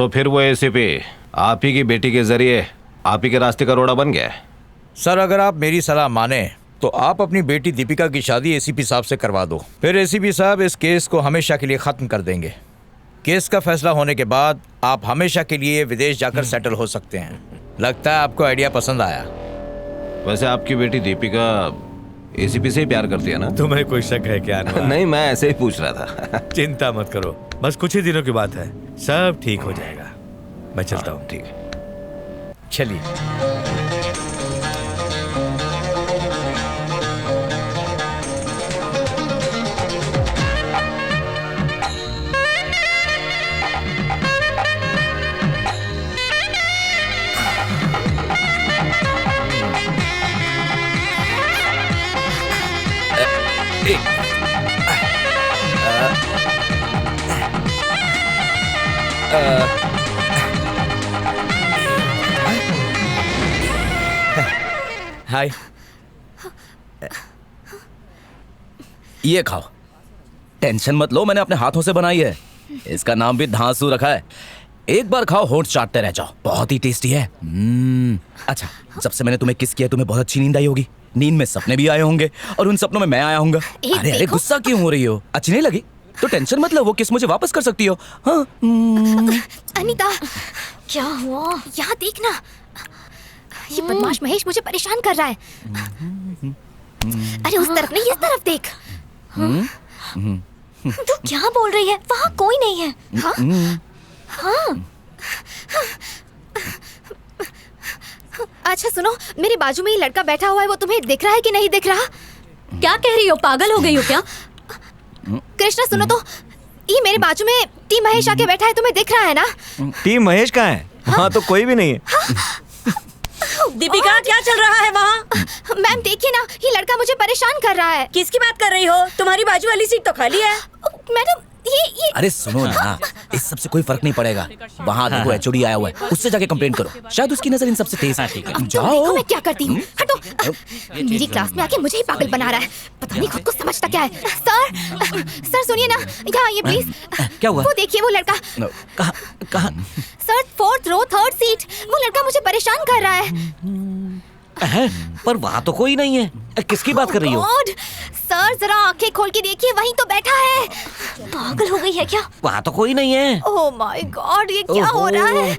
तो फिर वो एसीपी आप ही की बेटी के जरिए आप ही के रास्ते का रोड़ा बन गया है। सर अगर आप मेरी सलाह माने तो आप अपनी बेटी दीपिका की शादी एसीपी साहब से करवा दो। फिर एसीपी साहब इस केस को हमेशा के लिए खत्म कर देंगे। केस का फैसला होने के बाद आप हमेशा के लिए विदेश जाकर सेटल हो सकते हैं। लगता है आपको आइडिया पसंद आया। वैसे आपकी बेटी दीपिका एसीपी से ही प्यार करती है ना? तुम्हें कोई शक है क्या? नहीं, मैं ऐसे ही पूछ रहा था। चिंता मत करो, बस कुछ ही दिनों की बात है, सब ठीक हो जाएगा। मैं चलता हूँ। ठीक है, चलिए। हाय, ये खाओ। टेंशन मत लो, मैंने अपने हाथों से बनाई है। इसका नाम भी धांसू रखा है। एक बार खाओ, होंठ चाटते रह जाओ, बहुत ही टेस्टी है। अच्छा, जब से मैंने तुम्हें किस किया तुम्हें बहुत अच्छी नींद आई होगी। नींद में सपने भी आए होंगे और उन सपनों में मैं आया हूँगा। अरे अरे, गुस्सा क्यों हो रही हो? अच्छी नहीं लगी तो टेंशन मत लो, वो किस मुझे वापस कर सकती हो। हाँ। अनीता, क्या हुआ? यहाँ देखना, ये बदमाश महेश मुझे परेशान कर रहा है। अरे उस तरफ नहीं, इस तरफ देख। तू क्या बोल रही है? वहाँ कोई नहीं है। हाँ? हाँ। अच्छा सुनो, मेरे बाजू में ये लड़का बैठा हुआ है, वो तुम्हें दिख रहा है कि नहीं दिख रहा? क्या कह रही हो? पागल हो गई हो क्या? कृष्णा सुनो तो, ये मेरे बाजू में टी महेश आके बैठा है, तुम्हें दिख रहा है ना? टी महेश कहाँ है? वहाँ तो कोई भी नहीं है। दीपिका, क्या चल रहा है वहाँ? मैम देखिए ना, ये लड़का मुझे परेशान कर रहा है। किसकी बात कर रही हो? तुम्हारी बाजू वाली सीट तो खाली है। मैडम ये अरे सुनो ना, इस सब से कोई फर्क नहीं पड़ेगा। वहाँ देखो एचओडी आया हुआ है, उससे जाके कंप्लेंट करो, शायद उसकी नजर इन सबसे तेज है। जाओ। देखो मैं क्या करती हूँ, हटो। मेरी क्लास में आके मुझे ही पागल बना रहा है, पता नहीं खुद को समझता क्या है। सर सुनिए ना, यहाँ आइए प्लीज। क्या हुआ? वो देखिए वो लड़का। कहाँ? सर 4th रो 3rd सीट, वो लड़का मुझे परेशान कर रहा है। पर वहाँ तो कोई नहीं है। किसकी बात कर रही हो? गॉड, सर जरा आंखें खोल के देखिए, वहीं तो बैठा है। पागल हो गई है क्या? वहाँ तो कोई नहीं है। ओह माय गॉड, ये क्या हो रहा है?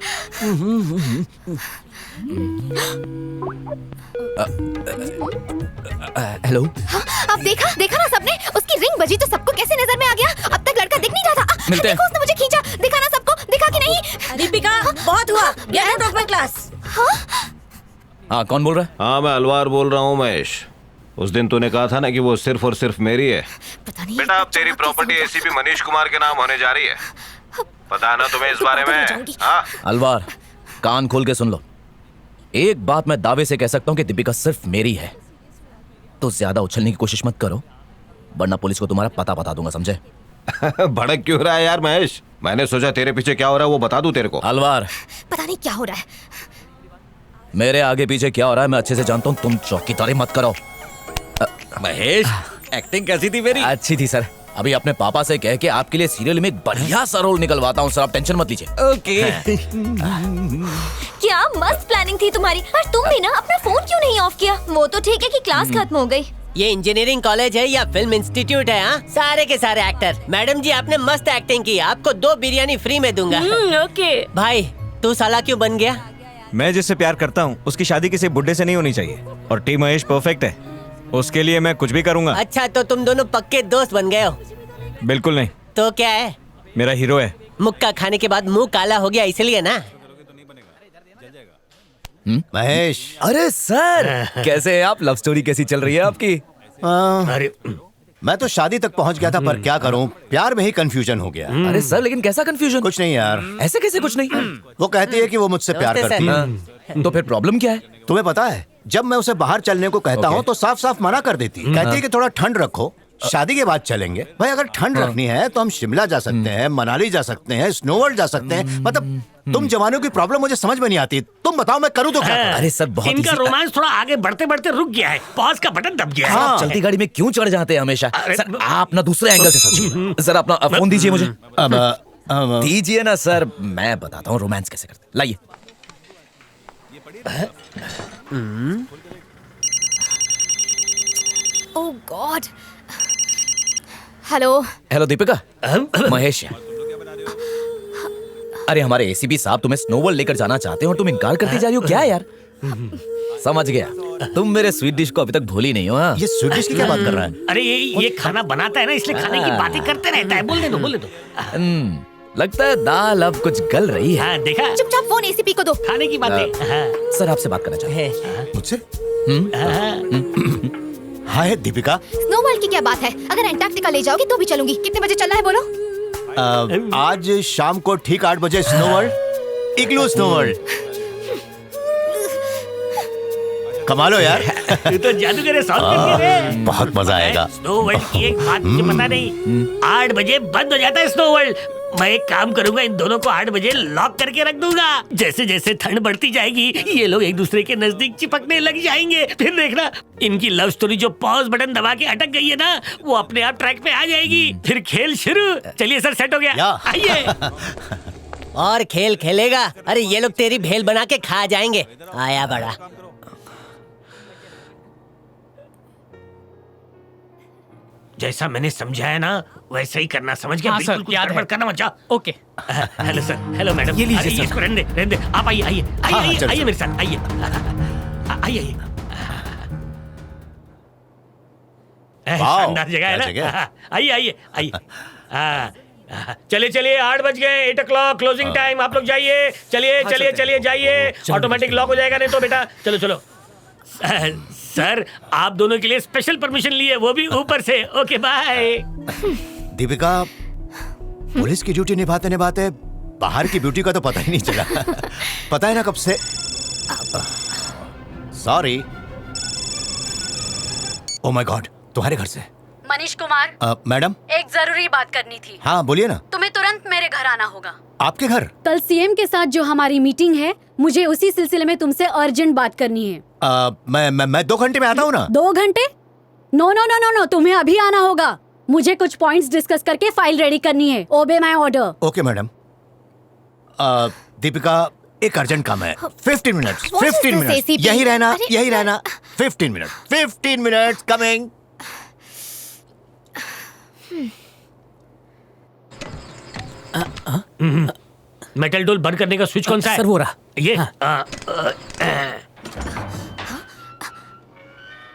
हेलो। अब देखा ना सबने, उसकी रिंग बजी तो सबको कैसे नजर में आ गया। अब तक लड़का दिख नहीं रहा था। मिलते हैं। देखो उसने मुझे खींचा, दिखा ना सबको, दिखा कि नहीं? दीपिका, बहुत हुआ। Get out of my class. हाँ, कौन बोल रहा है? हाँ मैं अलवार बोल रहा हूँ महेश। उस दिन तूने कहा था ना कि वो सिर्फ और सिर्फ मेरी है। पता नहीं बेटा अब तेरी प्रॉपर्टी एसीपी मनीष कुमार के नाम होने जा रही है, पता है ना तुम्हें इस बारे में? हाँ? अलवार, कान खोल के सुन लो। एक बात मैं दावे से कह सकता हूँ कि दीपिका सिर्फ मेरी है। तो ज्यादा उछलने की कोशिश मत करो, वरना पुलिस को तुम्हारा पता बता दूंगा, समझे? भड़क क्यों रहा है यार महेश? मैंने सोचा तेरे पीछे क्या हो रहा है वो बता दूं तेरे को। अलवार, पता नहीं क्या हो रहा है। मेरे आगे पीछे क्या हो रहा है मैं अच्छे से जानता हूँ, तुम चौकीदारी मत करो। महेश, एक्टिंग कैसी थी मेरी? अच्छी थी सर। अभी अपने पापा से कह के आपके लिए सीरियल में एक बढ़िया सा रोल निकलवाता हूँ सर, आप टेंशन मत लीजिए। ओके। क्या मस्त प्लानिंग थी तुम्हारी, पर तुम भी ना अपना फोन क्यों नहीं ऑफ किया? वो तो ठीक है कि क्लास खत्म हो गई। ये इंजीनियरिंग कॉलेज है या फिल्म इंस्टीट्यूट है? हाँ, सारे के सारे एक्टर। मैडम जी आपने मस्त एक्टिंग की, आपको 2 बिरयानी फ्री में दूंगा। ओके। भाई तू साला क्यों बन गया? मैं जिससे प्यार करता हूँ उसकी शादी किसी बुड्ढे से नहीं होनी चाहिए, और टी महेश परफेक्ट है, उसके लिए मैं कुछ भी करूँगा। अच्छा तो तुम दोनों पक्के दोस्त बन गए हो? बिल्कुल नहीं। तो क्या है? मेरा हीरो है। मुक्का खाने के बाद मुंह काला हो गया इसलिए ना? महेश, अरे सर, कैसे हैं आप? लव स्टोरी कैसी चल रही है आपकी? अरे मैं तो शादी तक पहुंच गया था, पर क्या करूं, प्यार में ही कंफ्यूजन हो गया। अरे सर, लेकिन कैसा कंफ्यूजन? कुछ नहीं यार। ऐसे कैसे कुछ नहीं? वो कहती है कि वो मुझसे प्यार नमस्ते करती सर। है। तो फिर प्रॉब्लम क्या है? तुम्हें पता है, जब मैं उसे बाहर चलने को कहता हूँ तो साफ साफ मना कर देती। कहती है कि थोड़ा ठंड रखो, शादी के बाद चलेंगे। भाई अगर ठंड रखनी है तो हम शिमला जा सकते हैं, मनाली जा सकते हैं, स्नोवर्ल्ड जा सकते हैं। मतलब तुम जवानों की प्रॉब्लम मुझे समझ में नहीं आती। तुम बताओ मैं करूँ तो क्या करूं? अरे सर, बहुत इनका easy- रोमांस थोड़ा आगे बढ़ते बढ़ते रुक गया है, पॉज का बटन दब गया है। आप चलती गाड़ी में क्यों चढ़ जाते हैं हमेशा? सर आप ना दूसरे एंगल से सोचिए। सर अपना फोन दीजिए मुझे। अब दीजिए ना सर, मैं बताता हूँ रोमांस कैसे करते। लाइए। Oh God. Hello. Hello Deepika, Mahesh यहाँ। अरे हमारे एसीपी साहब तुम्हें स्नोवर्ल्ड लेकर जाना चाहते हो और तुम इनकार करती जा रही हो, क्या है यार? समझ गया, तुम मेरे स्वीट डिश को अभी तक भूली नहीं हो। हाँ, ये स्वीट डिश की क्या बात कर रहा है? अरे ये खाना बनाता है ना, इसलिए खाने की बातें करते रहता है। बोलने दो, बोलने दो। लगता है दाल अब कुछ गल रही है। हाँ, देखा? चुपचाप फोन एसीपी को दो। खाने की बातें। हाँ। सर आपसे बात करना चाहते हैं। मुझसे? हाय दीपिका। स्नोवर्ल्ड की क्या बात है? अगर एंटार्क्टिका ले जाओगे तो भी चलूंगी। कितने बजे चलना है बोलो? आज शाम को ठीक 8 बजे स्नोवर्ल्ड, इग्लू स्नोवर्ल्ड। कमाल हो यार। तू तो जादूगर है, सॉल्व कर दिया रे। बहुत मजा आएगा। स्नोवर्ल्ड की एक बात मुझे पता नहीं, 8 बजे बंद हो जाता है स्नोवर्ल्ड। मैं एक काम करूंगा, इन दोनों को 8 बजे लॉक करके रख दूंगा। जैसे जैसे ठंड बढ़ती जाएगी, ये लोग एक दूसरे के नजदीक चिपकने लग जाएंगे। फिर देखना, इनकी लव स्टोरी जो पॉज बटन दबा के अटक गई है ना, वो अपने आप ट्रैक पे आ जाएगी। फिर खेल शुरू। चलिए सर, सेट हो गया, आइए। और खेल खेलेगा? अरे ये लोग तेरी भेल बना के खा जाएंगे। आया बड़ा। जैसा मैंने समझाया ना, वैसा ही करना, समझ गया? हाँ, बिल्कुल सर, कुछ याद गड़बड़ है। करना मत जा। Okay. Hello sir, hello madam. ये लीजिए अरे, सर। इसको रहने दे, रहने दे। आप आइए, आइए, आइए, आइए, चलो, आइए मेरे साथ, आइए, आइए, आइए। शानदार जगह है ना? आइए, आइए, आइए। चलिए चलिए, 8 बज गए, 8 o'clock क्लोजिंग टाइम। आप लोग जाइए, चलिए चलिए चलिए जाइए। ऑटोमेटिक लॉक हो जाएगा नहीं तो बेटा। चलो चलो। सर, आप दोनों के लिए स्पेशल परमिशन लिए, वो भी ऊपर से। Okay bye. दीपिका, पुलिस की ड्यूटी निभाते निभाते बाहर की ब्यूटी का तो पता ही नहीं चला। पता है ना कब से। सॉरी। ओह माय गॉड, तुम्हारे घर से। मनीष कुमार, मैडम, एक जरूरी बात करनी थी। हाँ बोलिए ना। तुम्हें तुरंत मेरे घर आना होगा। आपके घर? कल सीएम के साथ जो हमारी मीटिंग है, मुझे उसी सिलसिले में तुमसे अर्जेंट बात करनी है। मैं 2 घंटे में आता हूँ ना। 2 घंटे? No no no no no, तुम्हें अभी आना होगा। मुझे कुछ पॉइंट्स डिस्कस करके फाइल रेडी करनी है। Obey my order. Okay madam. Deepika, एक अर्जेंट काम है। 15 मिनट्स, 15 मिनट्स। यही रहना, यही रहना। 15 मिनट, 15 मिनट्स कमिंग। मेटल डोल बंद करने का स्विच कौन सा है? सर वो रहा। ये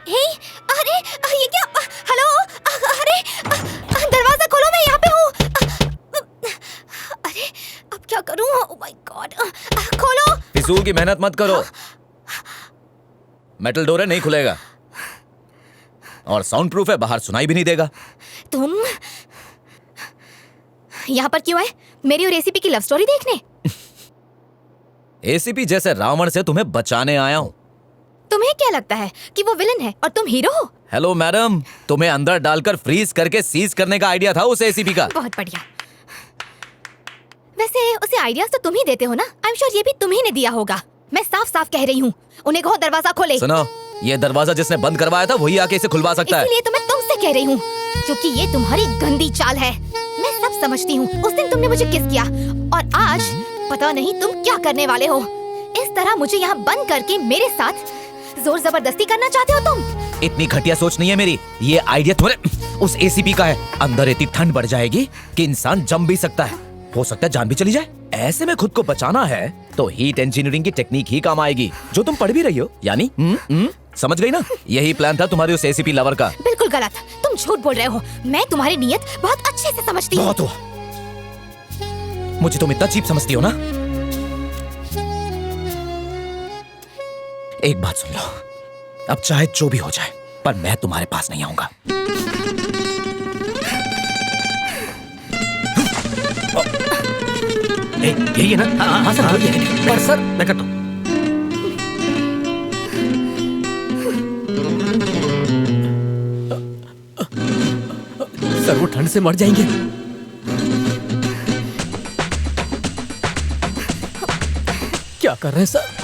हे, अरे ये क्या? हेलो, अरे दरवाजा खोलो, मैं यहाँ पे हूँ। अरे अब क्या करूँ? ओह माय गॉड, खोलो। फिजूल की मेहनत मत करो, मेटल डोर है, नहीं खुलेगा। और साउंड प्रूफ है, बाहर सुनाई भी नहीं देगा। तुम यहाँ पर क्यों आए? मेरी और एसीपी की लव स्टोरी देखने? एसीपी जैसे रावण से तुम्हें बचाने आया हूँ। तुम्हें क्या लगता है कि वो विलन है और तुम हीरो हो? हेलो मैडम, तुम्हें अंदर डालकर फ्रीज करके सीज करने का आइडिया था उस एसीपी का। बहुत बढ़िया। वैसे उसे आइडियाज तो तुम ही देते हो ना? आई एम श्योर ये भी तुम्ही ने दिया होगा। मैं साफ साफ कह रही हूँ, उन्हें कहो दरवाजा खोले। सुनो, ये दरवाजा जिसने बंद करवाया था वही आके इसे खुलवा सकता है। इसलिए तो मैं तुमसे कह रही हूँ, क्योंकि ये तुम्हारी गंदी चाल है। मैं सब समझती हूँ। उस दिन तुमने मुझे किस किया और आज पता नहीं तुम क्या करने वाले हो। इस तरह मुझे यहाँ बंद करके मेरे साथ जोर जबरदस्ती करना चाहते हो तुम? इतनी घटिया सोच नहीं है मेरी। ये आइडिया तुम्हारे उस एसीपी का है। अंदर इतनी ठंड बढ़ जाएगी कि इंसान जम भी सकता है, हो सकता है जान भी चली जाए। ऐसे में खुद को बचाना है तो हीट इंजीनियरिंग की टेक्निक ही काम आएगी, जो तुम पढ़ भी रही हो। यानी समझ गई ना? यही प्लान था तुम्हारे उस एसीपी लवर का। बिल्कुल गलत, तुम झूठ बोल रहे हो। मैं तुम्हारी नीयत बहुत अच्छे से समझती हूँ। बहुत हुआ, मुझे तुम इतना चीप समझती हो ना। एक बात सुन लो, अब चाहे जो भी हो जाए, पर मैं तुम्हारे पास नहीं आऊंगा। यही है ना? हाँ सर, यही है। पर सर, मैं करता हूँ। सर वो ठंड से मर जाएंगे। क्या कर रहे हैं सर?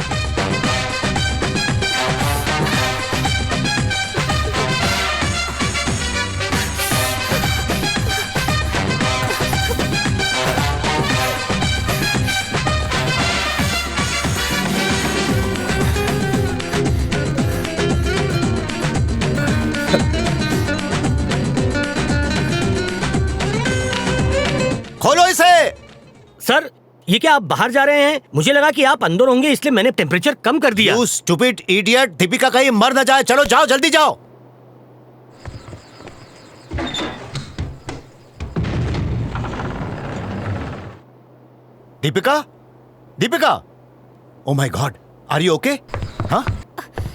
ये क्या आप बाहर जा रहे हैं? मुझे लगा कि आप अंदर होंगे, इसलिए मैंने टेम्परेचर कम कर दिया। You stupid idiot! दीपिका कहीं मर न जाए। चलो जाओ, जल्दी जाओ। Deepika, Deepika, oh my God, are you okay? हाँ,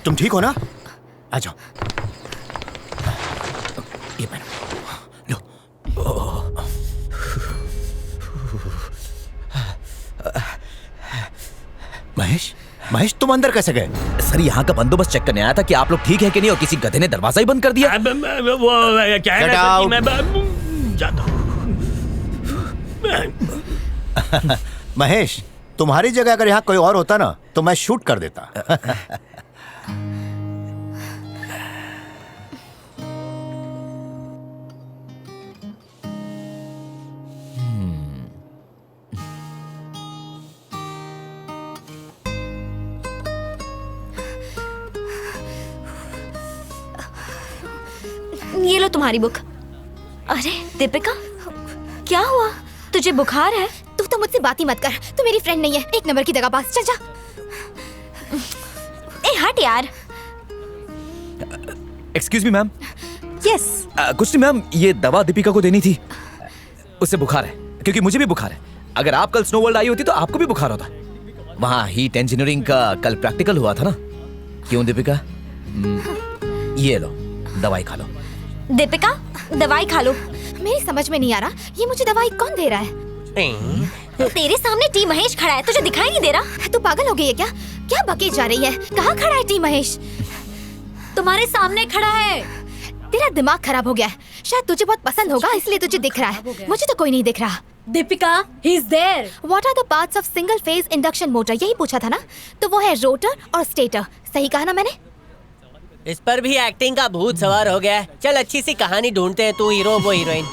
तुम ठीक हो ना? आ जाओ। ये पहनो, लो। महेश, महेश तुम अंदर कैसे गए? सर यहाँ का बंदोबस्त चेक करने आया था कि आप लोग ठीक है कि नहीं, और किसी गधे ने दरवाजा ही बंद कर दिया। वो क्या है Get ना, out. मैं जाता हूँ। महेश, तुम्हारी जगह अगर यहाँ कोई और होता ना तो मैं शूट कर देता। ये लो तुम्हारी बुक। अरे दीपिका, क्या हुआ? तुझे बुखार है? तू तो मुझसे बात ही मत कर, तू मेरी फ्रेंड नहीं है। एक नंबर की जगह पास चल जा। ए हट यार। Excuse me ma'am. यस। कुछ नहीं मैम, ये दवा दीपिका को देनी थी। उससे बुखार है, क्योंकि मुझे भी बुखार है। अगर आप कल स्नो वर्ल्ड आई होती तो आपको भी बुखार होता। वहाँ हीट इंजीनियरिंग का कल प्रैक्टिकल हुआ था ना। क्यों दीपिका? ये लो, दवाई खा लो। दीपिका, दवाई खा लो। मेरी समझ में नहीं आ रहा, ये मुझे दवाई कौन दे रहा है? तेरे सामने टी महेश खड़ा है, तुझे दिखाई नहीं दे रहा? तू पागल हो गई है क्या? क्या बके जा रही है? कहाँ खड़ा है टी महेश? तुम्हारे सामने खड़ा है। तेरा दिमाग खराब हो गया है। शायद तुझे बहुत पसंद होगा इसलिए तुझे दिख रहा है, मुझे तो कोई नहीं दिख रहा। Deepika, he is there. What are the parts of single phase induction motor? यही पूछा था ना? तो वो है रोटर और स्टेटर। सही कहा ना मैंने? इस पर भी एक्टिंग का भूत सवार हो गया है। चल अच्छी सी कहानी ढूंढते हैं, तू हीरो वो हीरोइन।